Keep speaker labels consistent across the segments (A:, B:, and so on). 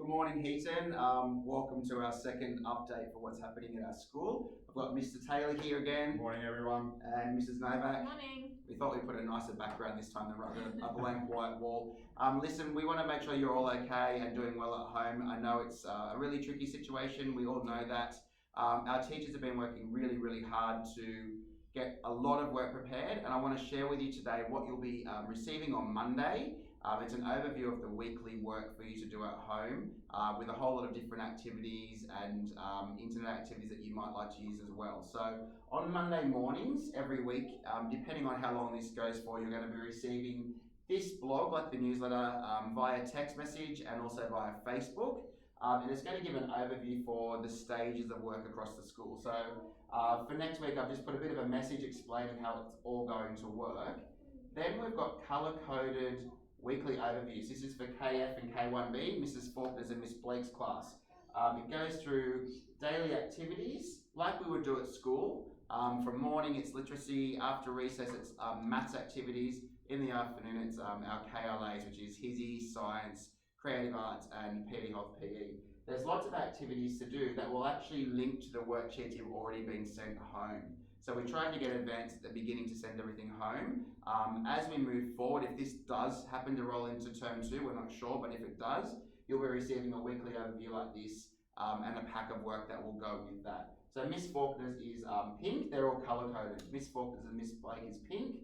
A: Good morning, Heaton. Welcome to our second update for what's happening at our school. I've got Mr. Taylor here again.
B: Good morning, everyone.
A: And Mrs. Novak.
C: Good morning.
A: We thought we'd put a nicer background this time than rather a blank white wall. Listen, we want to make sure you're all okay and doing well at home. I know it's a really tricky situation. We all know that. Our teachers have been working really, really hard to get a lot of work prepared, and I want to share with you today what you'll be receiving on Monday. It's an overview of the weekly work for you to do at home with a whole lot of different activities and internet activities that you might like to use as well. So on Monday mornings every week, depending on how long this goes for, you're going to be receiving this blog, like the newsletter, via text message and also via Facebook. And it's going to give an overview for the stages of work across the school. So for next week, I've just put a bit of a message explaining how it's all going to work. Then we've got colour-coded weekly overviews. This is for KF and K1B, Mrs. Faulkner's and Miss Blake's class. It goes through daily activities like we would do at school. From morning it's literacy, after recess it's maths activities, in the afternoon it's our KLAs, which is HISI, science, creative arts and PE Health PE. There's lots of activities to do that will actually link to the worksheets you've already been sent home. So we tried to get advanced at the beginning to send everything home. As we move forward, if this does happen to roll into term 2, we're not sure, but if it does, you'll be receiving a weekly overview like this and a pack of work that will go with that. So Miss Faulkner's is pink, they're all colour-coded. Miss Faulkner's and Miss Blake is pink.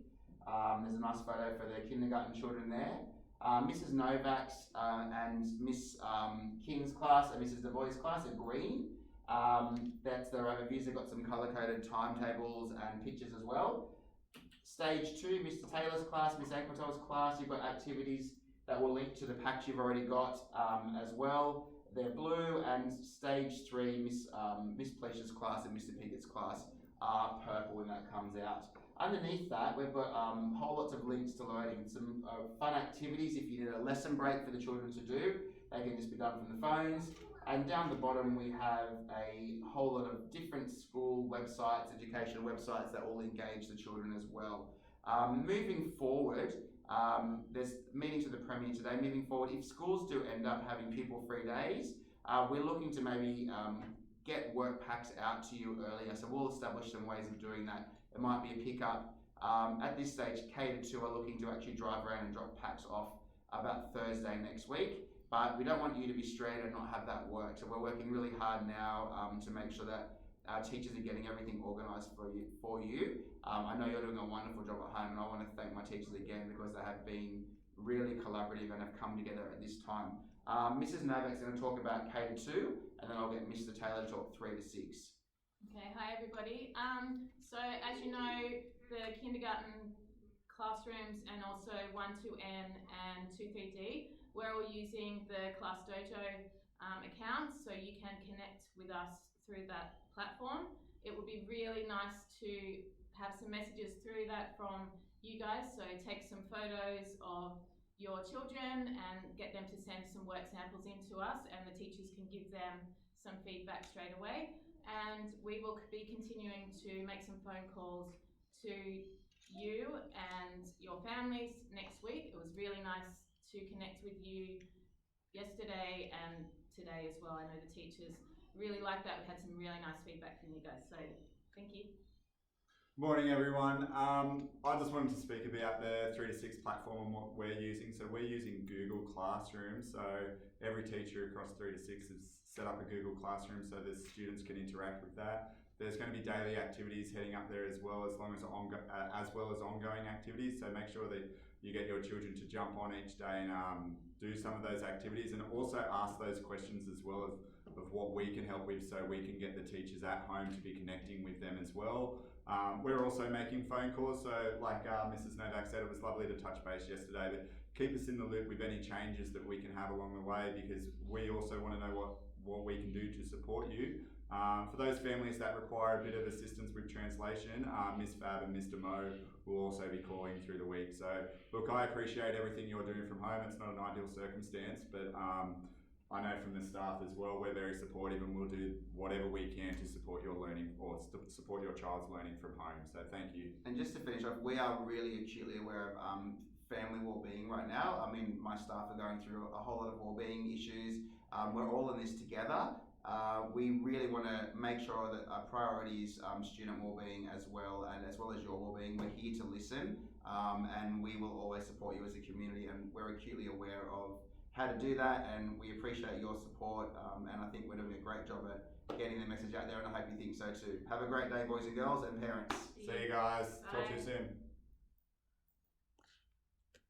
A: There's a nice photo for the kindergarten children there. Mrs. Novak's and Miss King's class and Mrs. DeVoy's class are green. That's their overviews. They've got some colour-coded timetables and pictures as well. Stage 2, Mr. Taylor's class, Miss Aquatel's class, you've got activities that will link to the packs you've already got as well. They're blue. And stage 3, Miss Pleasure's class and Mr. Piggott's class are purple when that comes out. Underneath that, we've got whole lots of links to learning, some fun activities if you need a lesson break for the children to do. They can just be done from the phones. And down the bottom we have a whole lot of different school websites, educational websites that will engage the children as well. Moving forward, there's meetings with the Premier today. Moving forward, if schools do end up having pupil-free days, we're looking to maybe get work packs out to you earlier. So we'll establish some ways of doing that. It might be a pickup. At this stage, K2 are looking to actually drive around and drop packs off about Thursday next week. But we don't want you to be stranded and not have that work. So we're working really hard now to make sure that our teachers are getting everything organised for you. I know you're doing a wonderful job at home, and I want to thank my teachers again because they have been really collaborative and have come together at this time. Mrs. Novak's going to talk about K2, and then I'll get Mr. Taylor to talk 3 to 6.
C: Okay, hi everybody. So as you know, the kindergarten classrooms and also 1 to N and 2 3D, we're all using the Class Dojo accounts, so you can connect with us through that platform. It would be really nice to have some messages through that from you guys, so take some photos of your children and get them to send some work samples in to us, and the teachers can give them some feedback straight away. And we will be continuing to make some phone calls to you and your families next week. It was really nice to connect with you yesterday and today as well. I know the teachers really like that. We had some really nice feedback from you guys, so thank you.
B: Morning, everyone. I just wanted to speak about the 3 to 6 platform and what we're using. So we're using Google Classroom. So every teacher across 3 to 6 has set up a Google Classroom so the students can interact with that. There's going to be daily activities heading up there as well as ongoing activities. So make sure that you get your children to jump on each day and do some of those activities, and also ask those questions as well of what we can help with, so we can get the teachers at home to be connecting with them as well. We're also making phone calls, so like Mrs. Novak said, it was lovely to touch base yesterday, but keep us in the loop with any changes that we can have along the way, because we also want to know what we can do to support you. For those families that require a bit of assistance with translation, Miss Fab and Mr. Mo will also be calling through the week. So look, I appreciate everything you're doing from home. It's not an ideal circumstance, but I know from the staff as well, we're very supportive, and we'll do whatever we can to support your learning or support your child's learning from home. So thank you.
A: And just to finish off, we are really acutely aware of family wellbeing right now. I mean, my staff are going through a whole lot of wellbeing issues we're all in this together. We really want to make sure that our priority is student wellbeing as well, and as well as your wellbeing. We're here to listen, and we will always support you as a community, and we're acutely aware of how to do that, and we appreciate your support, and I think we're doing a great job at getting the message out there, and I hope you think so too. Have a great day, boys and girls and parents.
B: See you guys. Talk to you
C: Bye.
B: soon.